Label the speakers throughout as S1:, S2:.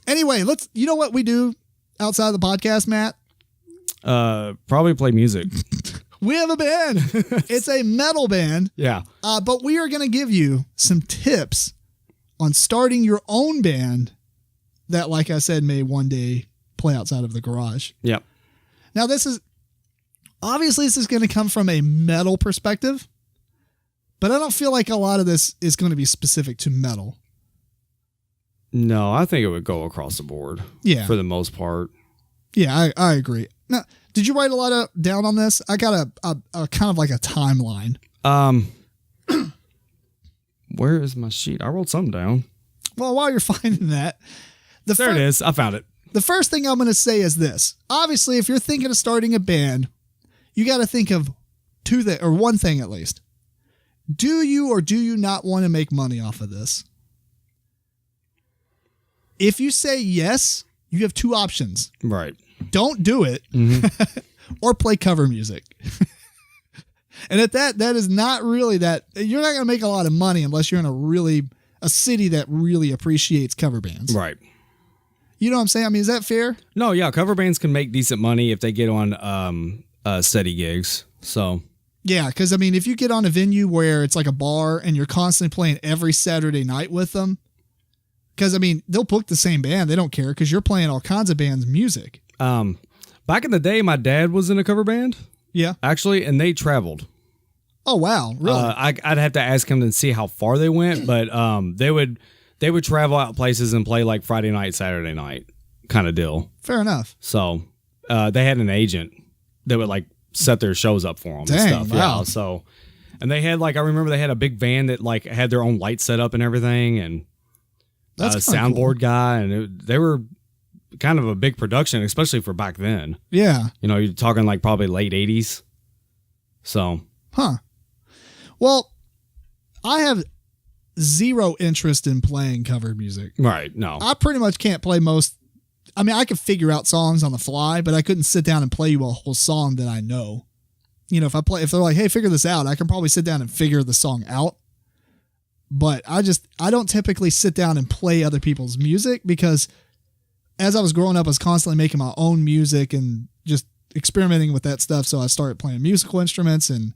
S1: Anyway, you know what we do outside of the podcast, Matt?
S2: Probably play music.
S1: We have a band. It's a metal band.
S2: Yeah.
S1: But we are going to give you some tips on starting your own band that, like I said, may one day play outside of the garage.
S2: Yep.
S1: Now, this is going to come from a metal perspective, but I don't feel like a lot of this is going to be specific to metal.
S2: No, I think it would go across the board.
S1: Yeah.
S2: For the most part.
S1: Yeah, I agree. Now, did you write a lot down on this? I got a kind of like a timeline.
S2: Where is my sheet? I wrote something down.
S1: Well, while you're finding that,
S2: there it is. I found it.
S1: The first thing I'm going to say is this. Obviously, if you're thinking of starting a band, you got to think of one thing at least. Do you or do you not want to make money off of this? If you say yes, you have two options.
S2: Right. Don't
S1: do it or play cover music. And at that is not really that. You're not going to make a lot of money unless you're in a city that really appreciates cover bands.
S2: Right.
S1: You know what I'm saying? I mean, is that fair?
S2: No, yeah. Cover bands can make decent money if they get on steady gigs. So.
S1: Yeah, because, I mean, if you get on a venue where it's like a bar and you're constantly playing every Saturday night with them, because, I mean, they'll book the same band. They don't care because you're playing all kinds of bands' music.
S2: Back in the day, my dad was in a cover band.
S1: Yeah.
S2: Actually, and they traveled.
S1: Oh, wow. Really?
S2: I'd have to ask him to see how far they went, but they would travel out places and play like Friday night, Saturday night kind of deal.
S1: Fair enough.
S2: So they had an agent that would like set their shows up for them and stuff.
S1: Wow.
S2: Yeah. So, and they had like, I remember they had a big van that like had their own light set up and everything, and
S1: that's
S2: a soundboard guy, and they were kind of a big production, especially for back then.
S1: Yeah.
S2: You know, you're talking like probably late 80s. So.
S1: Huh. Well, I have zero interest in playing cover music.
S2: Right. No.
S1: I pretty much can't play most. I mean, I could figure out songs on the fly, but I couldn't sit down and play you a whole song that I know. You know, if they're like, hey, figure this out, I can probably sit down and figure the song out. But I don't typically sit down and play other people's music because as I was growing up, I was constantly making my own music and just experimenting with that stuff. So I started playing musical instruments, and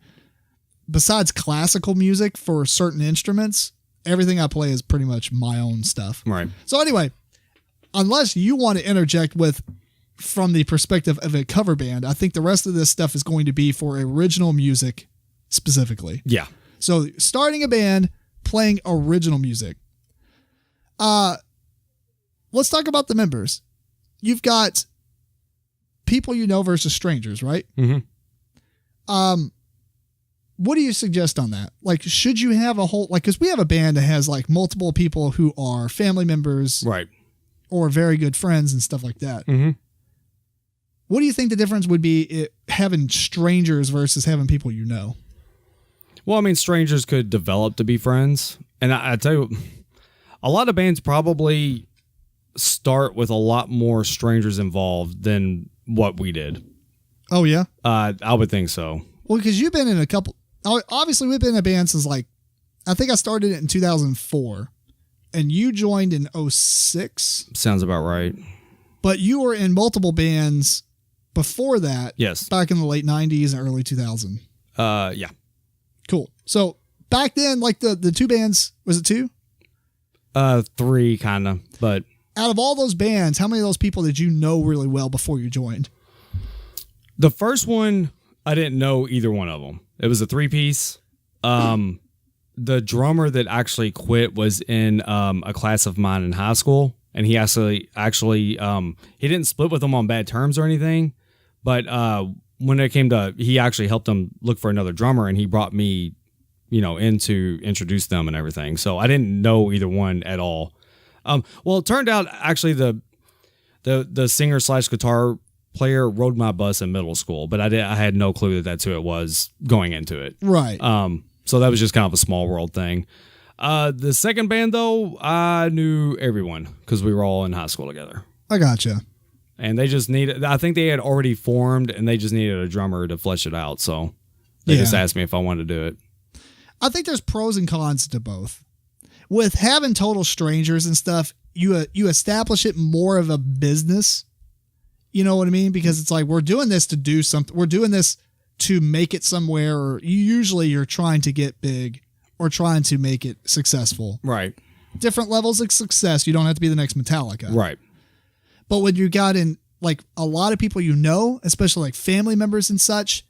S1: besides classical music for certain instruments, everything I play is pretty much my own stuff.
S2: Right.
S1: So anyway, unless you want to interject from the perspective of a cover band, I think the rest of this stuff is going to be for original music specifically.
S2: Yeah.
S1: So starting a band, playing original music. Let's talk about the members. You've got people you know versus strangers, right?
S2: Mm-hmm.
S1: What do you suggest on that? Like, should you have a whole, like, because we have a band that has like multiple people who are family members,
S2: right,
S1: or very good friends and stuff like that.
S2: Mm-hmm.
S1: What do you think the difference would be having strangers versus having people you know?
S2: Well, I mean, strangers could develop to be friends, and I tell you, a lot of bands probably start with a lot more strangers involved than what we did.
S1: Oh yeah,
S2: I would think so.
S1: Well, because you've been in a couple. Obviously, we've been in a band since like, I think I started it in 2004, and you joined in 2006.
S2: Sounds about right.
S1: But you were in multiple bands before that.
S2: Yes.
S1: Back in the late 90s and early 2000.
S2: Yeah.
S1: Cool. So back then, like the two bands, was it two?
S2: 3 kind of, but.
S1: Out of all those bands, how many of those people did you know really well before you joined?
S2: The first one, I didn't know either one of them. It was a 3-piece. The drummer that actually quit was in a class of mine in high school, and he actually he didn't split with them on bad terms or anything, but when it came to, he actually helped them look for another drummer, and he brought me, in to introduce them and everything. So I didn't know either one at all. Well, it turned out actually the singer / guitar player rode my bus in middle school, but I had no clue that that's who it was going into it.
S1: Right.
S2: So that was just kind of a small world thing. The second band though, I knew everyone because we were all in high school together.
S1: I gotcha.
S2: And they just I think they had already formed and they just needed a drummer to flesh it out. So they just asked me if I wanted to do it. I
S1: think there's pros and cons to both. With having total strangers and stuff, you establish it more of a business. You know what I mean? Because it's like, we're doing this to do something. We're doing this to make it somewhere, or usually you're trying to get big or trying to make it successful.
S2: Right.
S1: Different levels of success. You don't have to be the next Metallica.
S2: Right.
S1: But when you got in like a lot of people, especially like family members and such,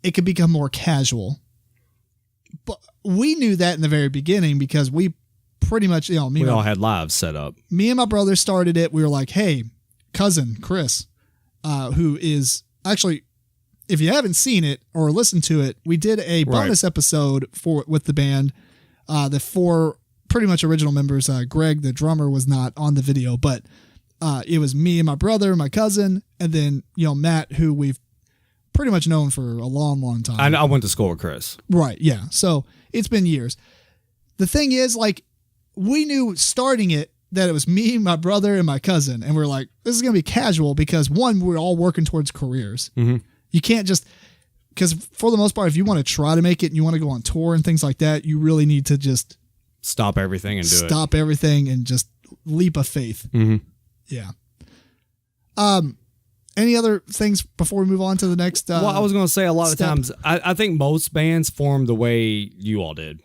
S1: it could become more casual. But we knew that in the very beginning because we pretty much, we
S2: all had lives set up.
S1: Me and my brother started it. We were like, hey, cousin Chris, who is actually, if you haven't seen it or listened to it, we did a bonus episode with the band. The 4 pretty much original members. Greg, the drummer, was not on the video, but it was me and my brother, my cousin, and then Matt, who we've pretty much known for a long, long time.
S2: I went to school with Chris.
S1: Right. Yeah. So it's been years. The thing is, like, we knew starting it that it was me, my brother, and my cousin, and we're like, this is gonna be casual because one, we're all working towards careers.
S2: Mm-hmm.
S1: You can't just, because for the most part, if you want to try to make it and you want to go on tour and things like that, you really need to just
S2: stop everything and
S1: stop everything and just leap of faith.
S2: Mm-hmm.
S1: Yeah. Any other things before we move on to the next?
S2: Well, I was going to say a lot
S1: step?
S2: of times, I think most bands form the way you all did.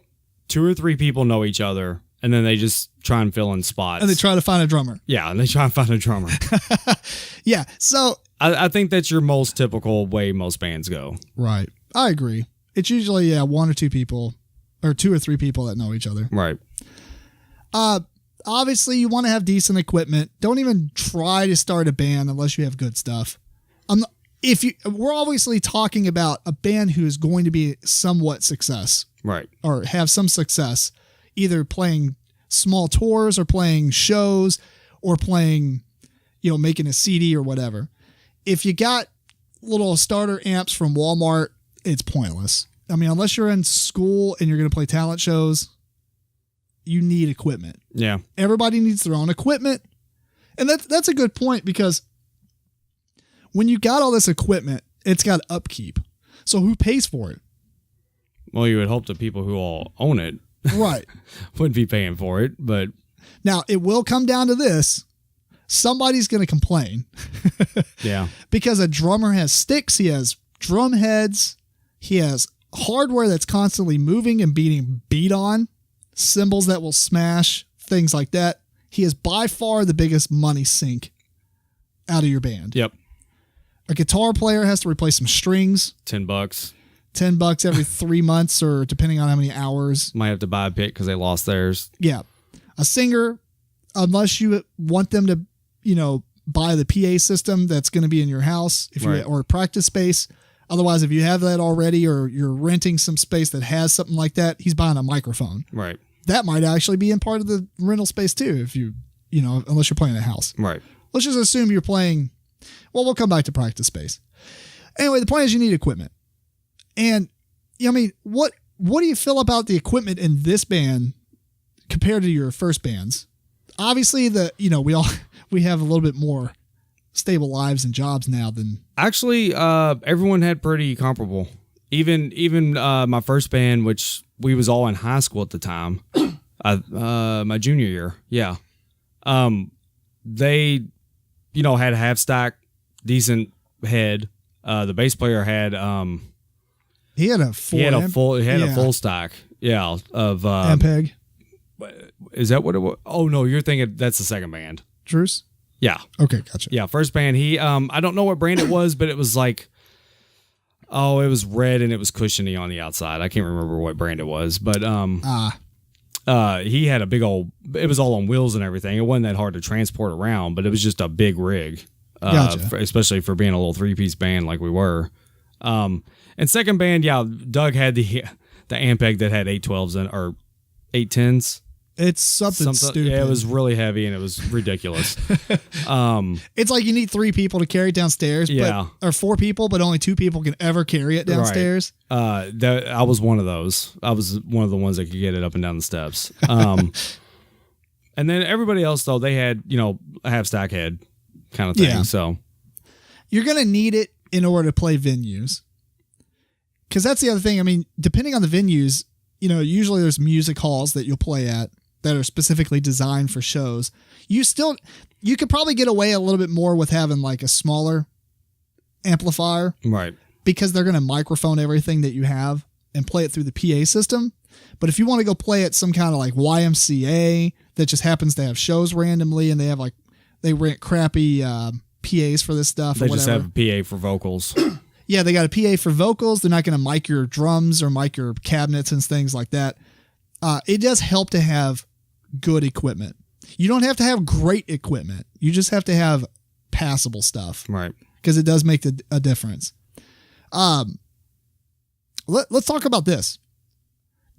S2: 2 or 3 people know each other, and then they just try and fill in spots.
S1: And they try to find a drummer.
S2: Yeah, and they try and find a drummer.
S1: Yeah, so
S2: I think that's your most typical way most bands go.
S1: Right. I agree. It's usually 1 or 2 people, or 2 or 3 people that know each other.
S2: Right.
S1: Obviously, you want to have decent equipment. Don't even try to start a band unless you have good stuff. We're obviously talking about a band who is going to be somewhat success.
S2: Right.
S1: Or have some success, either playing small tours or playing shows or playing, making a CD or whatever. If you got little starter amps from Walmart, it's pointless. I mean, unless you're in school and you're going to play talent shows, you need equipment.
S2: Yeah.
S1: Everybody needs their own equipment. And that's a good point, because when you got all this equipment, it's got upkeep. So who pays for it?
S2: Well, you would hope the people who all own it
S1: right
S2: wouldn't be paying for it, but
S1: now it will come down to this. Somebody's going to complain.
S2: Yeah.
S1: Because a drummer has sticks, he has drum heads, he has hardware that's constantly moving and being beat on, cymbals that will smash, things like that. He is by far the biggest money sink out of your band.
S2: Yep.
S1: A guitar player has to replace some strings.
S2: $10.
S1: $10 every 3 months, or depending on how many hours.
S2: Might have to buy a pick because they lost theirs.
S1: Yeah. A singer, unless you want them to, buy the PA system that's going to be in your house, or a practice space. Otherwise, if you have that already, or you're renting some space that has something like that, he's buying a microphone.
S2: Right.
S1: That might actually be in part of the rental space too, if unless you're playing a house.
S2: Right.
S1: Let's just assume you're playing. Well, we'll come back to practice space. Anyway, the point is you need equipment. And what do you feel about the equipment in this band compared to your first bands? Obviously, we have a little bit more stable lives and jobs now than
S2: actually. Everyone had pretty comparable. Even my first band, which we was all in high school at the time, my junior year. Yeah. They, had a half stack, decent head. The bass player had
S1: he had a
S2: full stack. Yeah. Of
S1: Ampeg.
S2: Is that what it was? Oh no, you're thinking that's the second band.
S1: Drews?
S2: Yeah.
S1: Okay, gotcha.
S2: Yeah, first band. He I don't know what brand it was, but it was like, it was red and it was cushiony on the outside. I can't remember what brand it was, but he had a big old. It was all on wheels and everything. It wasn't that hard to transport around, but it was just a big rig,
S1: gotcha.
S2: Especially for being a little 3-piece band like we were. And second band, yeah, Doug had the Ampeg that had 812s in, or 810s.
S1: It's something stupid.
S2: Yeah, it was really heavy and it was ridiculous.
S1: It's like you need 3 people to carry it downstairs, or 4 people, but only 2 people can ever carry it downstairs.
S2: Right. I was one of those. I was one of the ones that could get it up and down the steps. And then everybody else, though, they had, a half stack head kind of thing.
S1: Yeah.
S2: So
S1: you're going to need it in order to play venues. Because that's the other thing. I mean, depending on the venues, usually there's music halls that you'll play at. that are specifically designed for shows. You could probably get away a little bit more with having like a smaller amplifier.
S2: Right.
S1: Because they're going to microphone everything that you have and play it through the PA system. But if you want to go play at some kind of like YMCA that just happens to have shows randomly and they have like, they rent crappy PAs for this stuff
S2: they
S1: or whatever.
S2: Just have a PA for vocals.
S1: Yeah, they got a PA for vocals. They're not going to mic your drums or mic your cabinets and things like that. It does help to have good equipment. You don't have to have great equipment. You just have to have passable stuff.
S2: Right.
S1: Because it does make a difference. Let's talk about this.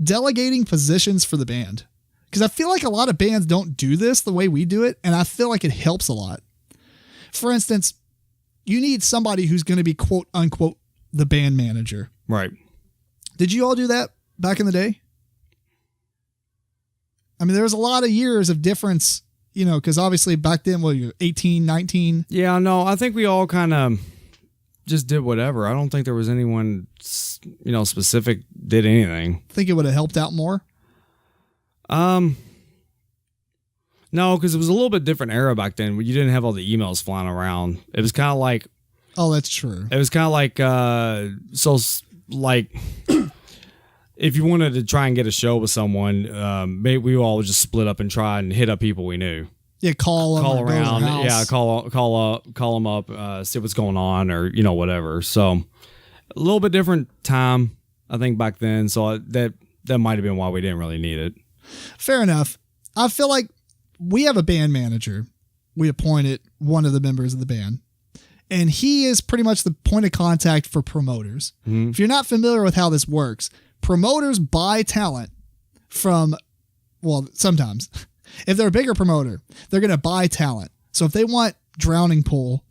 S1: Delegating positions for the band. Because I feel like a lot of bands don't do this the way we do it, and I feel like it helps a lot. For instance, you need somebody who's going to be quote unquote the band manager.
S2: Right.
S1: Did you all do that back in the day? I mean, there was a lot of years of difference, you know, because obviously back then, you're 18, 19.
S2: Yeah, no, I think we all kind of just did whatever. I don't think there was anyone, you know, specific did anything.
S1: Think it would have helped out more?
S2: No, because it was a little bit different era back then. You didn't have all the emails flying around. It was kind of like,
S1: oh, that's true.
S2: It was kind of like, if you wanted to try and get a show with someone, maybe we all would just split up and try and hit up people we knew.
S1: Yeah, call
S2: around. Yeah, call them up, see what's going on, or you know whatever. So a little bit different time, I think, back then. So that might have been why we didn't really need it.
S1: Fair enough. I feel like we have a band manager. We appointed one of the members of the band, and he is pretty much the point of contact for promoters. Mm-hmm. If you're not familiar with how this works, promoters buy talent from, well, sometimes. If they're a bigger promoter, they're going to buy talent. So if they want Drowning Pool,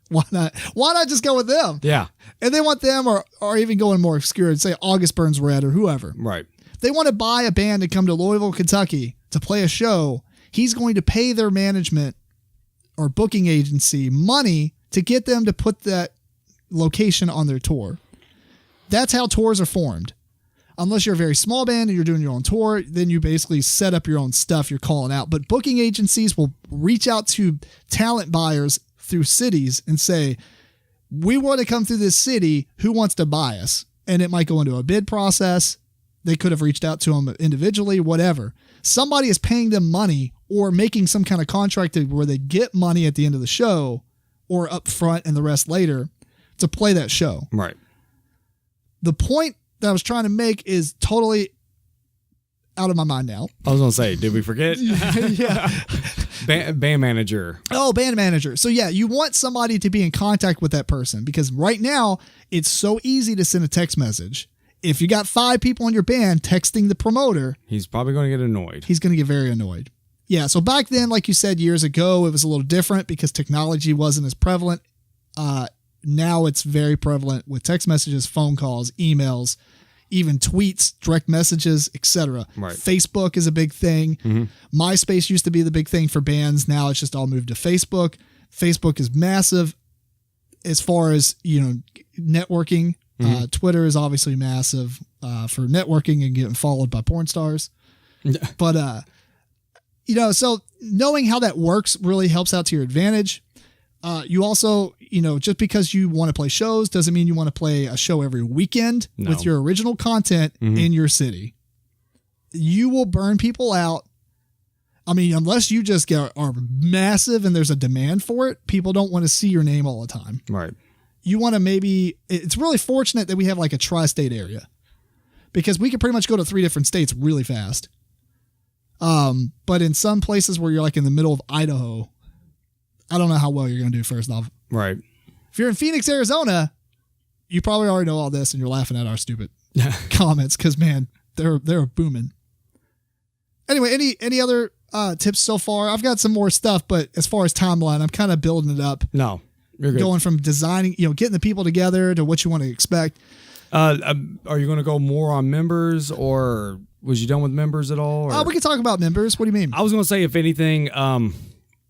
S1: why not just go with them?
S2: Yeah.
S1: And they want them or even going more obscure and say August Burns Red or whoever.
S2: Right.
S1: They want to buy a band to come to Louisville, Kentucky to play a show. He's going to pay their management or booking agency money to get them to put that location on their tour. That's how tours are formed. Unless you're a very small band and you're doing your own tour, then you basically set up your own stuff you're calling out. But booking agencies will reach out to talent buyers through cities and say, we want to come through this city. Who wants to buy us? And it might go into a bid process. They could have reached out to them individually, whatever. Somebody is paying them money or making some kind of contract where they get money at the end of the show or up front and the rest later to play that show.
S2: Right.
S1: The point that I was trying to make is totally out of my mind now.
S2: I was going to say, did we forget?
S1: Yeah.
S2: Band manager.
S1: Oh, band manager. So yeah, you want somebody to be in contact with that person because right now it's so easy to send a text message. If you got 5 people in your band texting the promoter,
S2: he's probably going to get annoyed.
S1: He's going to get very annoyed. Yeah. So back then, like you said, years ago, it was a little different because technology wasn't as prevalent. Now it's very prevalent with text messages, phone calls, emails, even tweets, direct messages, etc.
S2: Right.
S1: Facebook is a big thing. Mm-hmm. MySpace used to be the big thing for bands. Now it's just all moved to Facebook. Facebook is massive as far as, you know, networking. Mm-hmm. Twitter is obviously massive for networking and getting followed by porn stars. But, you know, so knowing how that works really helps out to your advantage. You also, you know, just because you want to play shows doesn't mean you want to play a show every weekend with your original content in your city. You will burn people out. I mean, unless you just are massive and there's a demand for it, people don't want to see your name all the time.
S2: Right.
S1: You want to it's really fortunate that we have like a tri-state area because we could pretty much go to 3 different states really fast. But in some places where you're like in the middle of Idaho, I don't know how well you're going to do first off.
S2: Right.
S1: If you're in Phoenix, Arizona, you probably already know all this and you're laughing at our stupid comments because, man, they're booming. Anyway, any other tips so far? I've got some more stuff, but as far as timeline, I'm kind of building it up.
S2: No, you're good.
S1: Going from designing, you know, getting the people together to what you want to expect.
S2: Are you going to go more on members or was you done with members at all?
S1: We can talk about members. What do you mean?
S2: I was going to say, if anything,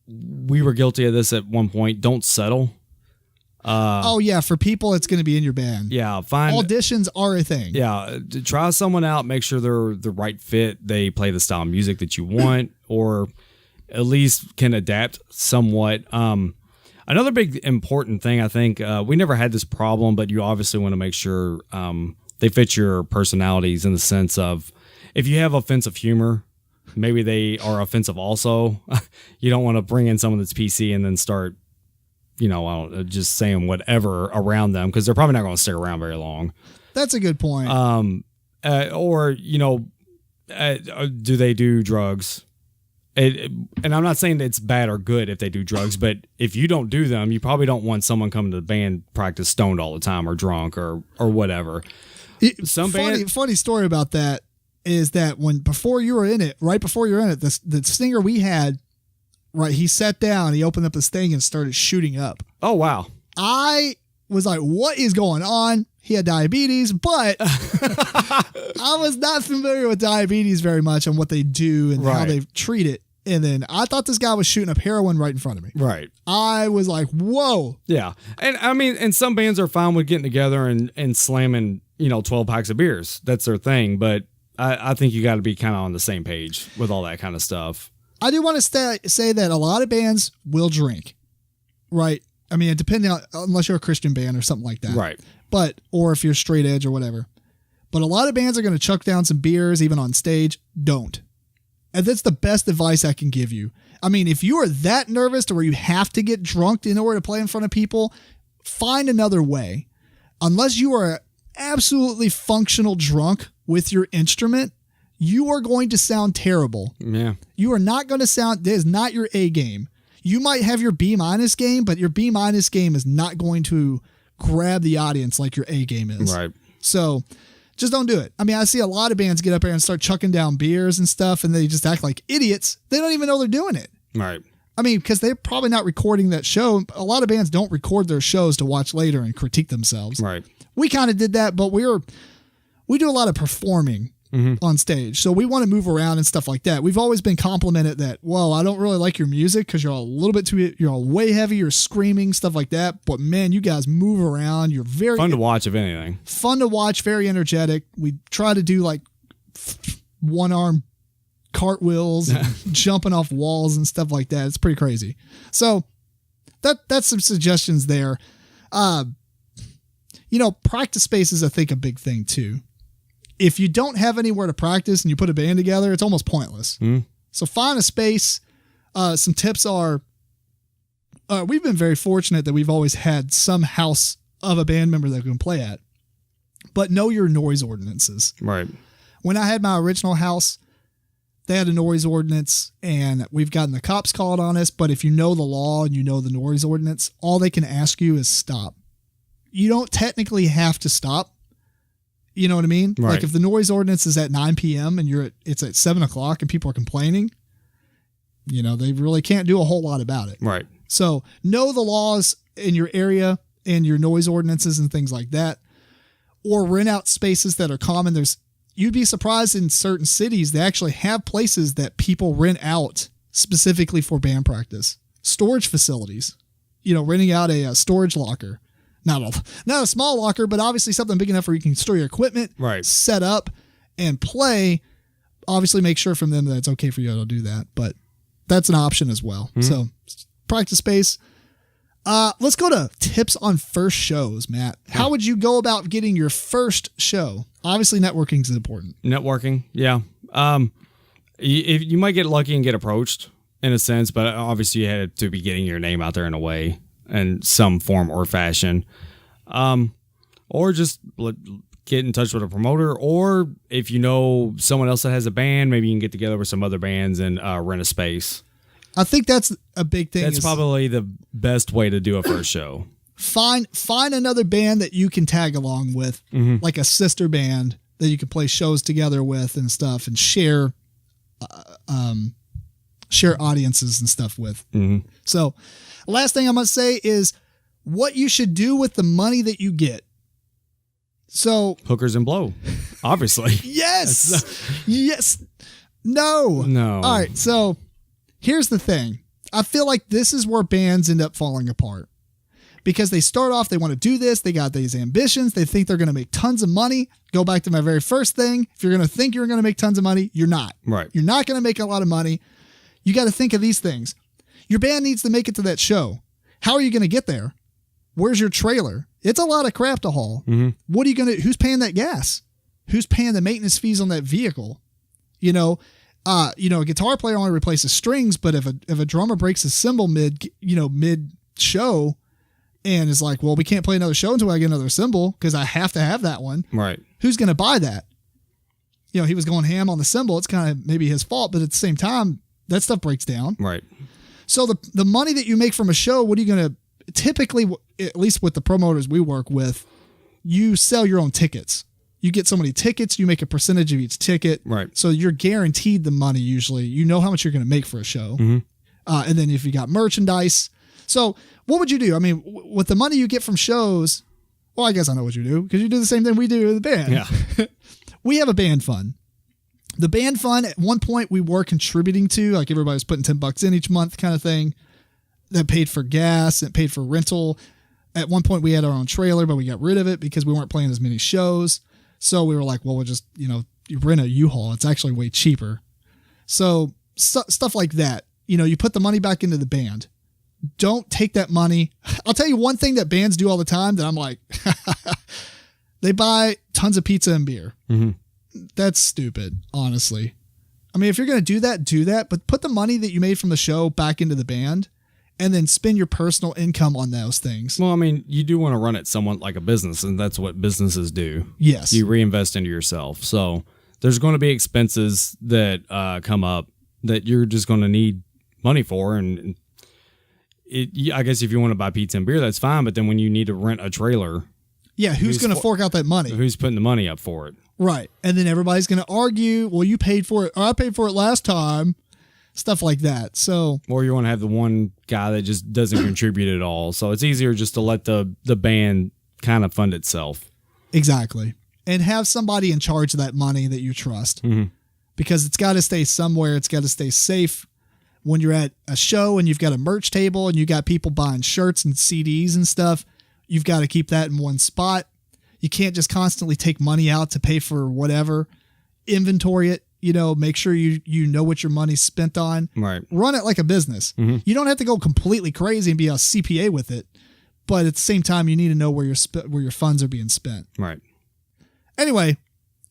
S2: we were guilty of this at one point. Don't settle.
S1: Oh yeah, for people it's going to be in your band.
S2: Yeah, find
S1: auditions are a thing.
S2: Yeah, try someone out, make sure they're the right fit, they play the style of music that you want, or at least can adapt somewhat. Another big important thing, I think, we never had this problem, but you obviously want to make sure they fit your personalities, in the sense of, if you have offensive humor, maybe they are offensive also. You don't want to bring in someone that's PC and then start, just saying whatever around them, because they're probably not going to stick around very long.
S1: That's a good point.
S2: Do they do drugs? And I'm not saying that it's bad or good if they do drugs, but if you don't do them, you probably don't want someone coming to the band practice stoned all the time or drunk or whatever.
S1: Funny story about that is that right before you were in it, the singer we had, right, he sat down, he opened up his thing and started shooting up.
S2: Oh, wow.
S1: I was like, what is going on? He had diabetes, but I was not familiar with diabetes very much and what they do and how they treat it. And then I thought this guy was shooting up heroin right in front of me.
S2: Right.
S1: I was like, whoa.
S2: Yeah. And I mean, and some bands are fine with getting together and slamming, 12 packs of beers. That's their thing. But I think you got to be kind of on the same page with all that kind of stuff.
S1: I do want to say that a lot of bands will drink, right? I mean, depending on, unless you're a Christian band or something like that.
S2: Right.
S1: Or if you're straight edge or whatever. But a lot of bands are going to chuck down some beers, even on stage. Don't. And that's the best advice I can give you. I mean, if you are that nervous to where you have to get drunk in order to play in front of people, find another way. Unless you are absolutely functional drunk with your instrument, you are going to sound terrible.
S2: Yeah.
S1: You are not going to sound, that is not your A game. You might have your B- game, but your B- game is not going to grab the audience like your A game is.
S2: Right.
S1: So just don't do it. I mean, I see a lot of bands get up there and start chucking down beers and stuff, and they just act like idiots. They don't even know they're doing it.
S2: Right.
S1: I mean, because they're probably not recording that show. A lot of bands don't record their shows to watch later and critique themselves.
S2: Right.
S1: We kind of did that, but we do a lot of performing on stage. So we want to move around and stuff like that. We've always been complimented that, well, I don't really like your music because you're way heavy, you're screaming, stuff like that. But man, you guys move around. You're very
S2: fun to watch, if anything.
S1: Fun to watch, very energetic. We try to do like one-arm cartwheels, and jumping off walls and stuff like that. It's pretty crazy. So that's some suggestions there. Practice space is, I think, a big thing too. If you don't have anywhere to practice and you put a band together, it's almost pointless. So find a space. Some tips are, we've been very fortunate that we've always had some house of a band member that we can play at, but know your noise ordinances.
S2: Right.
S1: When I had my original house, they had a noise ordinance and we've gotten the cops called on us. But if you know the law and you know the noise ordinance, all they can ask you is stop. You don't technically have to stop. You know what I mean?
S2: Right.
S1: Like if the noise ordinance is at 9 p.m. and it's at 7 o'clock and people are complaining, they really can't do a whole lot about it.
S2: Right.
S1: So know the laws in your area and your noise ordinances and things like that, or rent out spaces that are common. You'd be surprised in certain cities, they actually have places that people rent out specifically for band practice. Storage facilities, renting out a storage locker. Not a small locker, but obviously something big enough where you can store your equipment,
S2: right,
S1: set up and play. Obviously make sure from them that it's okay for you to do that, but that's an option as well. So practice space. Let's go to tips on first shows, Matt. How would you go about getting your first show? Obviously networking is important.
S2: Networking. Yeah. You might get lucky and get approached in a sense, but obviously you had to be getting your name out there in a way, in some form or fashion, or just get in touch with a promoter, or if you know someone else that has a band, maybe you can get together with some other bands and rent a space.
S1: I think that's a big thing.
S2: That's probably the best way to do a first show.
S1: Find another band that you can tag along with, like a sister band that you can play shows together with and stuff, and share audiences and stuff with. So last thing I must say is what you should do with the money that you get. So
S2: hookers and blow, obviously.
S1: Yes. Yes. No. All right. So here's the thing. I feel like this is where bands end up falling apart. because they start off, they want to do this. They got these ambitions. They think they're going to make tons of money. Go back to my very first thing. If you're going to think you're going to make tons of money, you're not.
S2: Right.
S1: You're not going to make a lot of money. You got to think of these things. Your band needs to make it to that show. How are you going to get there? Where's your trailer? It's a lot of crap to haul.
S2: Mm-hmm.
S1: What are you going to, who's paying that gas? Who's paying the maintenance fees on that vehicle? You know, a guitar player only replaces strings, but if a drummer breaks a cymbal mid show and is like, well, we can't play another show until I get another cymbal because I have to have that one.
S2: Right.
S1: Who's going to buy that? You know, he was going ham on the cymbal. It's kind of maybe his fault, but at the same time, that stuff breaks down.
S2: Right.
S1: So the money that you make from a show, what are you going to typically, at least with the promoters we work with, you sell your own tickets. You get so many tickets, you make a percentage of each ticket.
S2: Right.
S1: So you're guaranteed the money usually. You know how much you're going to make for a show.
S2: Mm-hmm.
S1: And then if you got merchandise. So what would you do? I mean, with the money you get from shows, well, I guess I know what you do because you do the same thing we do with the band.
S2: Yeah.
S1: We have a band fund. The band fund, at one point we were contributing to, like everybody was putting $10 in each month kind of thing. That paid for gas and paid for rental. At one point we had our own trailer, but we got rid of it because we weren't playing as many shows. So we were like, well, we'll just, you rent a U-Haul. It's actually way cheaper. So stuff like that. You put the money back into the band. Don't take that money. I'll tell you one thing that bands do all the time that I'm like, they buy tons of pizza and beer.
S2: Mm-hmm.
S1: That's stupid, honestly. I mean, if you're going to do that, but put the money that you made from the show back into the band and then spend your personal income on those things.
S2: Well, I mean, you do want to run it somewhat like a business, and that's what businesses do.
S1: Yes.
S2: You reinvest into yourself. So there's going to be expenses that come up that you're just going to need money for. And I guess if you want to buy pizza and beer, that's fine. But then when you need to rent a trailer.
S1: Yeah, who's going to fork out that money?
S2: Who's putting the money up for it?
S1: Right. And then everybody's going to argue, well, you paid for it, or I paid for it last time. Stuff like that. So,
S2: or you want to have the one guy that just doesn't contribute at all. So it's easier just to let the band kind of fund itself.
S1: Exactly. And have somebody in charge of that money that you trust.
S2: Mm-hmm.
S1: Because it's got to stay somewhere. It's got to stay safe. When you're at a show and you've got a merch table and you got people buying shirts and CDs and stuff, you've got to keep that in one spot. You can't just constantly take money out to pay for whatever. Inventory it. Make sure you know what your money's spent on.
S2: Right.
S1: Run it like a business.
S2: Mm-hmm.
S1: You don't have to go completely crazy and be a CPA with it, but at the same time, you need to know where your funds are being spent.
S2: Right.
S1: Anyway,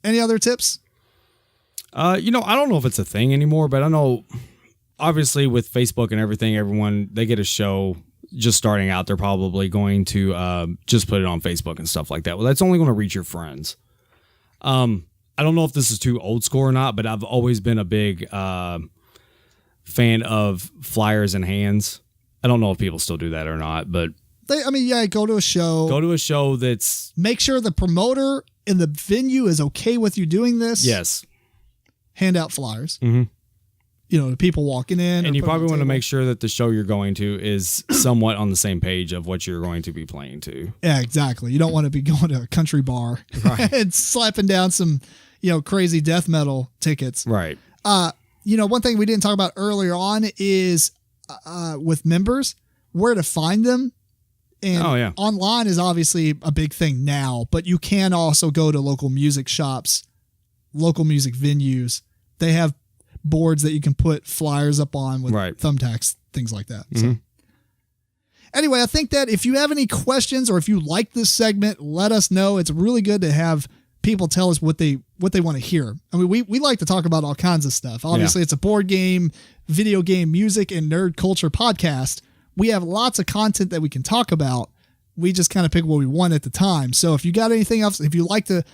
S1: any other tips?
S2: I don't know if it's a thing anymore, but I know obviously with Facebook and everything, everyone, they get a show just starting out. They're probably going to just put it on Facebook and stuff like that. Well, that's only going to reach your friends. I don't know if this is too old school or not, but I've always been a big fan of flyers in hands. I don't know if people still do that or not, but
S1: go to a show.
S2: Go to a show that's...
S1: Make sure the promoter in the venue is okay with you doing this.
S2: Yes.
S1: Hand out flyers.
S2: Mm-hmm.
S1: To people walking in.
S2: And you probably want to make sure that the show you're going to is somewhat on the same page of what you're going to be playing to.
S1: Yeah, exactly. You don't want to be going to a country bar and slapping down some, crazy death metal tickets.
S2: Right.
S1: One thing we didn't talk about earlier on is with members, where to find them. And online is obviously a big thing now, but you can also go to local music shops, local music venues. They have boards that you can put flyers up on with thumbtacks, things like that.
S2: Mm-hmm.
S1: So anyway, I think that if you have any questions or if you like this segment, let us know. It's really good to have people tell us what they want to hear. I mean, we like to talk about all kinds of stuff. Obviously, It's a board game, video game, music, and nerd culture podcast. We have lots of content that we can talk about. We just kind of pick what we want at the time. So if you got anything else, if you want to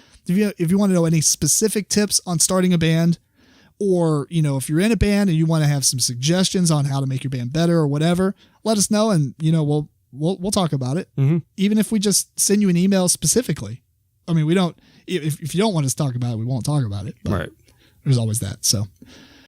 S1: know any specific tips on starting a band, or, if you're in a band and you want to have some suggestions on how to make your band better or whatever, let us know. And, we'll talk about it.
S2: Mm-hmm.
S1: Even if we just send you an email specifically. I mean, we don't, if you don't want us to talk about it, we won't talk about it. But
S2: right.
S1: There's always that. So